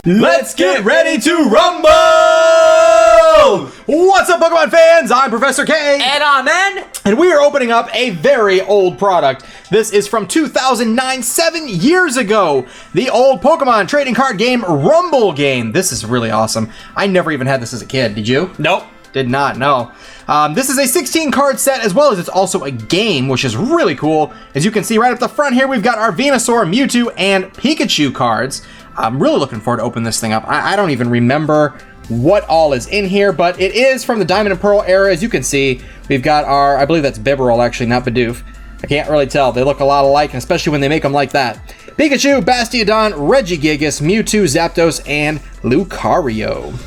Let's get ready to rumble! What's up, Pokemon fans? I'm Professor K. And I'm N. And we are opening up a very old product. This is from 2009, 7 years ago. The old Pokemon trading card game, Rumble game. This is really awesome. I never even had this as a kid. Did you? Nope. Did not, no. This is a 16 card set, as well as it's also a game, which is really cool. As you can see right up the front here, we've got our Venusaur, Mewtwo, and Pikachu cards. I'm really looking forward to open this thing up. I don't even remember what all is in here, but it is from the Diamond and Pearl era. As you can see, we've got our, I believe that's Bibarel actually, not Bidoof. I can't really tell. They look a lot alike, and especially when they make them like that. Pikachu, Bastiodon, Regigigas, Mewtwo, Zapdos, and Lucario.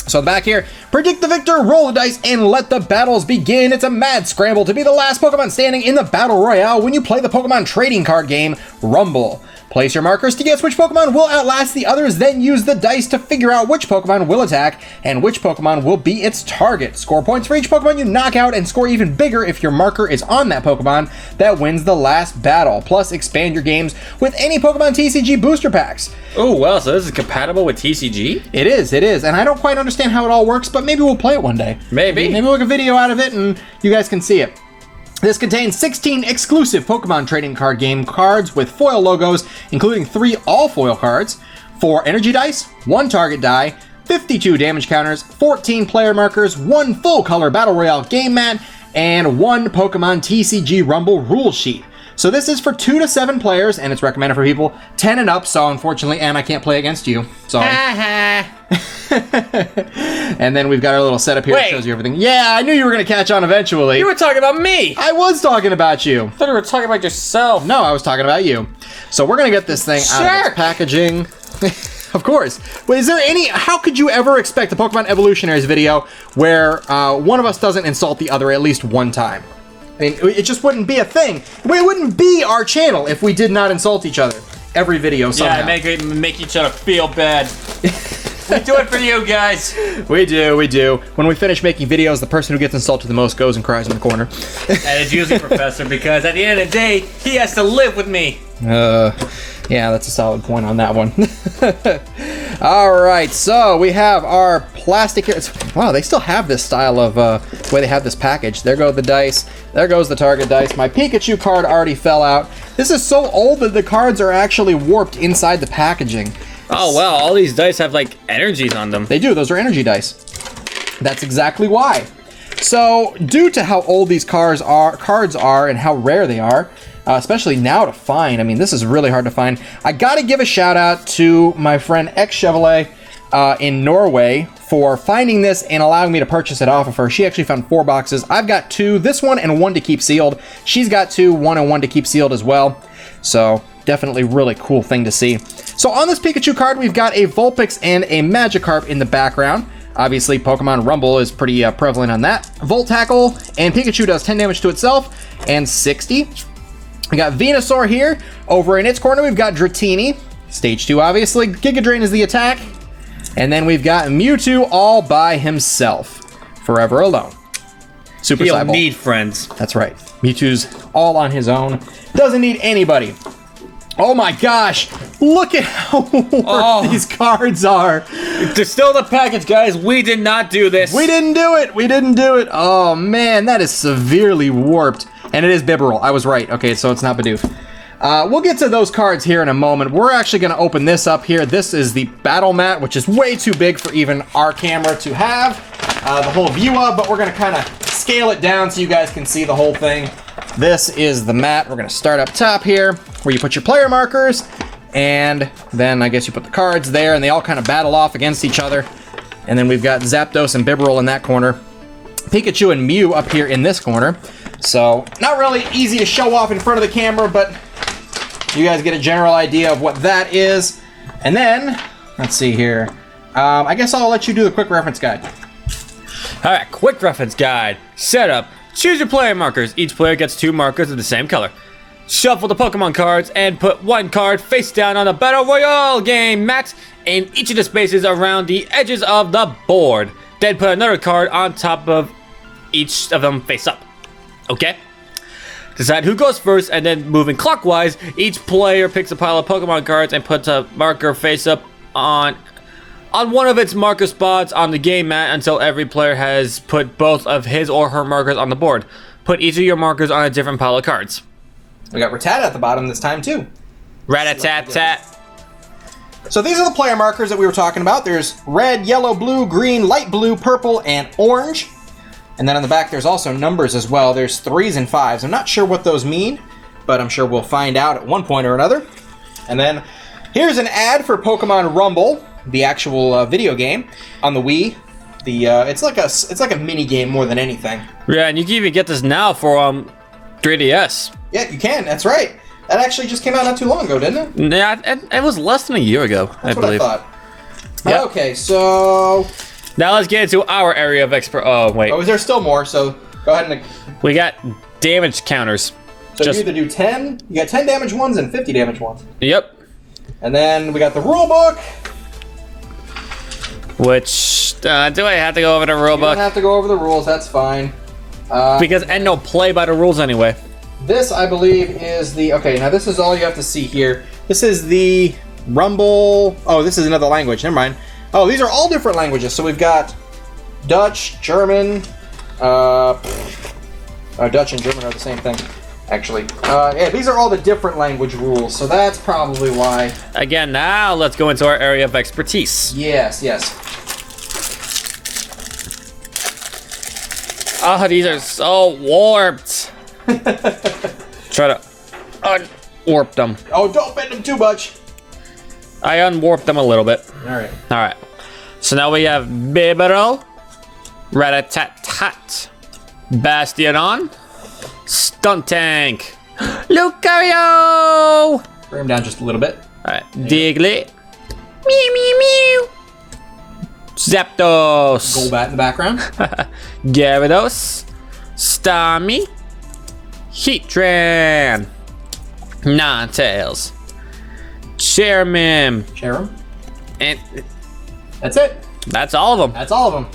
So back here, predict the victor, roll the dice, and let the battles begin. It's a mad scramble to be the last Pokemon standing in the Battle Royale when you play the Pokemon trading card game, Rumble. Place your markers to guess which Pokemon will outlast the others, then use the dice to figure out which Pokemon will attack and which Pokemon will be its target. Score points for each Pokemon you knock out and score even bigger if your marker is on that Pokemon that wins the last battle. Plus, expand your games with any Pokemon TCG booster packs. Oh, well, so this is compatible with TCG? It is, and I don't quite understand how it all works, but maybe we'll play it one day. Maybe we'll make a video out of it and you guys can see it. This contains 16 exclusive Pokemon trading card game cards with foil logos, including 3 all-foil cards, 4 energy dice, 1 target die, 52 damage counters, 14 player markers, 1 full-color Battle Royale game mat, and 1 Pokemon TCG Rumble rule sheet. So this is for 2 to 7 players, and it's recommended for people 10 and up, so unfortunately, Anne, I can't play against you. Sorry. And then we've got our little setup here that shows you everything. Yeah, I knew you were going to catch on eventually. You were talking about me. I was talking about you. I thought you were talking about yourself. No, I was talking about you. So we're going to get this thing out of its packaging. Of course. But is there any... How could you ever expect a Pokemon Evolutionaries video where one of us doesn't insult the other at least one time? I mean, it just wouldn't be a thing. It wouldn't be our channel if we did not insult each other every video somehow. Yeah, make each other feel bad. We do it for you guys. We do. When we finish making videos, the person who gets insulted the most goes and cries in the corner. And it's usually Professor, because at the end of the day, he has to live with me. Yeah, that's a solid point on that one. All right, so we have our plastic here. Wow, they still have this style of way they have this package. There go the dice. There goes the target dice. My Pikachu card already fell out. This is so old that the cards are actually warped inside the packaging. Oh, wow, all these dice have, like, energies on them. They do, those are energy dice. That's exactly why. So, due to how old these cards are and how rare they are, especially now to find, I mean, this is really hard to find. I gotta give a shout out to my friend X Chevrolet in Norway for finding this and allowing me to purchase it off of her. She actually found 4 boxes. I've got 2, this one and 1 to keep sealed. She's got 2, 1 and 1 to keep sealed as well. So, definitely really cool thing to see. So on this Pikachu card, we've got a Vulpix and a Magikarp in the background. Obviously, Pokemon Rumble is pretty prevalent on that. Volt Tackle, and Pikachu does 10 damage to itself, and 60. We got Venusaur here. Over in its corner, we've got Dratini. Stage 2, obviously. Giga Drain is the attack. And then we've got Mewtwo all by himself. Forever alone. Super He'll Cyborg. need friends. That's right. Mewtwo's all on his own. Doesn't need anybody. Oh my gosh, look at how warped these cards are. They're still in the package, guys. We did not do this. We didn't do it. Oh man, that is severely warped. And it is Bibarel, I was right. Okay, so it's not Bidoof. We'll get to those cards here in a moment. We're actually gonna open this up here. This is the battle mat, which is way too big for even our camera to have the whole view of, but we're gonna kind of scale it down so you guys can see the whole thing. This is the mat. We're gonna start up top here, where you put your player markers, and then I guess you put the cards there, and they all kind of battle off against each other. And then we've got Zapdos and Bibarel in that corner. Pikachu and Mew up here in this corner. So, not really easy to show off in front of the camera, but you guys get a general idea of what that is. And then, let's see here. I guess I'll let you do the quick reference guide. All right, quick reference guide. Setup. Choose your player markers. Each player gets 2 markers of the same color. Shuffle the Pokemon cards and put 1 card face down on the Battle Royale game mat in each of the spaces around the edges of the board. Then put another card on top of each of them face up. Okay? Decide who goes first, and then moving clockwise, each player picks a pile of Pokemon cards and puts a marker face up on one of its marker spots on the game mat until every player has put both of his or her markers on the board. Put each of your markers on a different pile of cards. We got Rattata at the bottom this time too. Rat-a-tat-tat. So these are the player markers that we were talking about. There's red, yellow, blue, green, light blue, purple, and orange. And then on the back there's also numbers as well. There's 3s and 5s. I'm not sure what those mean, but I'm sure we'll find out at one point or another. And then here's an ad for Pokemon Rumble, the actual video game on the Wii. It's like a mini game more than anything. Yeah, and you can even get this now for 3DS. Yeah, you can. That's right. That actually just came out not too long ago, didn't it? Yeah, it was less than a year ago, That's I believe. what I thought. Yep. Okay, so Now let's get into our area of expert. Oh wait, is there still more? So go ahead and. we got damage counters. So you either do 10. You got 10 damage ones and 50 damage ones. Yep. And then we got the rule book. Which do I have to go over the rule You don't book? have to go over the rules. That's fine. Because and no play by the rules anyway. This, I believe, is the... Okay, now this is all you have to see here. This is the Rumble... Oh, this is another language. Never mind. Oh, these are all different languages. So we've got Dutch, German... Dutch and German are the same thing, actually. Yeah, these are all the different language rules, so that's probably why. Again, now let's go into our area of expertise. Yes, yes. Oh, these are so warped. Try to unwarp them. Oh, don't bend them too much. I unwarped them a little bit. All right. All right. So now we have Bboc, Rat-a-tat-tat, Bastion, Stunt Tank, Lucario. Bring him down just a little bit. All right. Diglett, meow meow meow, Zapdos, Golbat in the background. Gyarados, Starmie, Heatran, Ninetales, Chairman, Cherim. and That's it. that's all of them. That's all of them.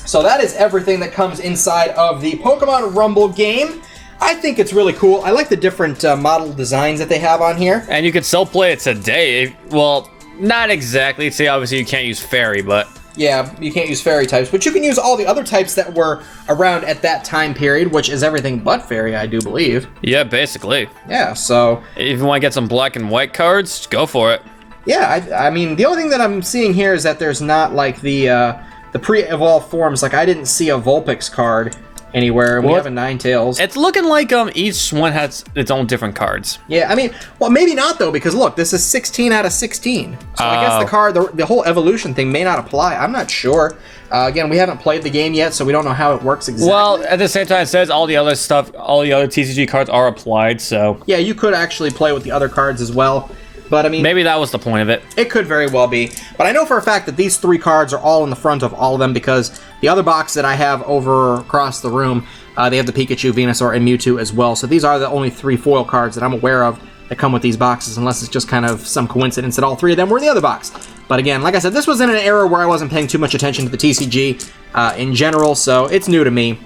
So that is everything that comes inside of the Pokemon Rumble game. I think it's really cool. I like the different model designs that they have on here. And you can still play it today. Well, not exactly. See, obviously you can't use Fairy, but... Yeah, you can't use fairy types, but you can use all the other types that were around at that time period, which is everything but fairy, I do believe. Yeah, basically. Yeah, so... If you want to get some black and white cards, go for it. Yeah, I mean, the only thing that I'm seeing here is that there's not, like, the pre-evolved forms. Like, I didn't see a Vulpix card anywhere, and we have a Ninetales. It's looking like each one has its own different cards. Yeah, I mean, well, maybe not, though, because, look, this is 16 out of 16. So I guess the card, the whole evolution thing may not apply. I'm not sure. Again, we haven't played the game yet, so we don't know how it works exactly. Well, at the same time, it says all the other stuff, all the other TCG cards are applied, so... Yeah, you could actually play with the other cards as well. But, I mean... Maybe that was the point of it. It could very well be. But I know for a fact that these 3 cards are all in the front of all of them because the other box that I have over across the room, they have the Pikachu, Venusaur, and Mewtwo as well. So these are the only 3 foil cards that I'm aware of that come with these boxes, unless it's just kind of some coincidence that all 3 of them were in the other box. But again, like I said, this was in an era where I wasn't paying too much attention to the TCG in general, so it's new to me.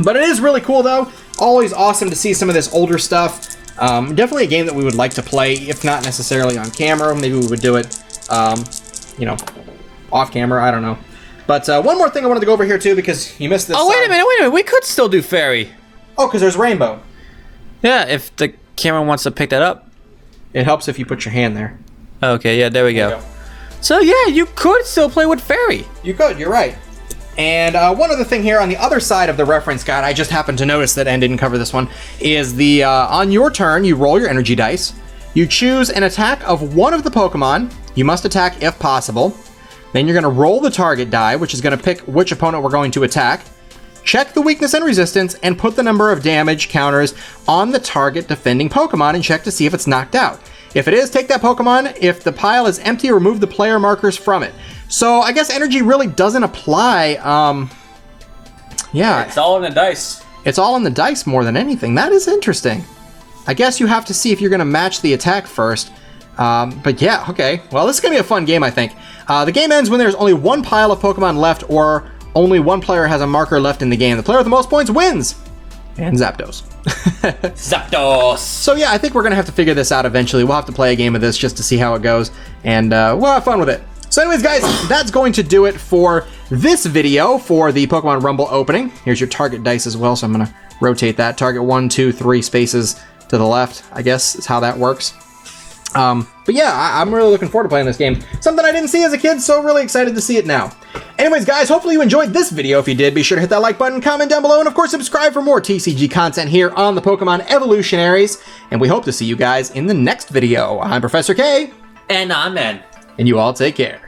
But it is really cool, though. Always awesome to see some of this older stuff. Definitely a game that we would like to play, if not necessarily on camera. Maybe we would do it, you know, off camera. I don't know. But one more thing I wanted to go over here, too, because you missed this. Oh, wait a minute. We could still do Fairy. Oh, because there's Rainbow. Yeah, if the camera wants to pick that up. It helps if you put your hand there. Okay, yeah, there we There go. you go. So, yeah, you could still play with Fairy. You could, you're right. And one other thing here on the other side of the reference guide, I just happened to notice that, and didn't cover this one, is the, on your turn, you roll your energy dice. You choose an attack of one of the Pokemon. You must attack if possible. Then you're going to roll the target die, which is going to pick which opponent we're going to attack. Check the weakness and resistance, and put the number of damage counters on the target defending Pokemon and check to see if it's knocked out. If it is, take that Pokemon. If the pile is empty, remove the player markers from it. So I guess energy really doesn't apply. Yeah. It's all in the dice. It's all in the dice more than anything. That is interesting. I guess you have to see if you're going to match the attack first. But yeah, okay. Well, this is going to be a fun game, I think. The game ends when there's only one pile of Pokemon left or only one player has a marker left in the game. The player with the most points wins. And Zapdos. Zapdos. So yeah, I think we're gonna have to figure this out eventually. We'll have to play a game of this just to see how it goes, and we'll have fun with it. So anyways, guys, that's going to do it for this video for the Pokemon Rumble opening. Here's your target dice as well, so I'm gonna rotate that. Target 1, 2, 3 spaces to the left, I guess is how that works. But yeah, I'm really looking forward to playing this game. Something I didn't see as a kid, so really excited to see it now. Anyways, guys, hopefully you enjoyed this video. If you did, be sure to hit that like button, comment down below, and of course subscribe for more TCG content here on the Pokemon Evolutionaries. And we hope to see you guys in the next video. I'm Professor K. And I'm Man. And you all take care.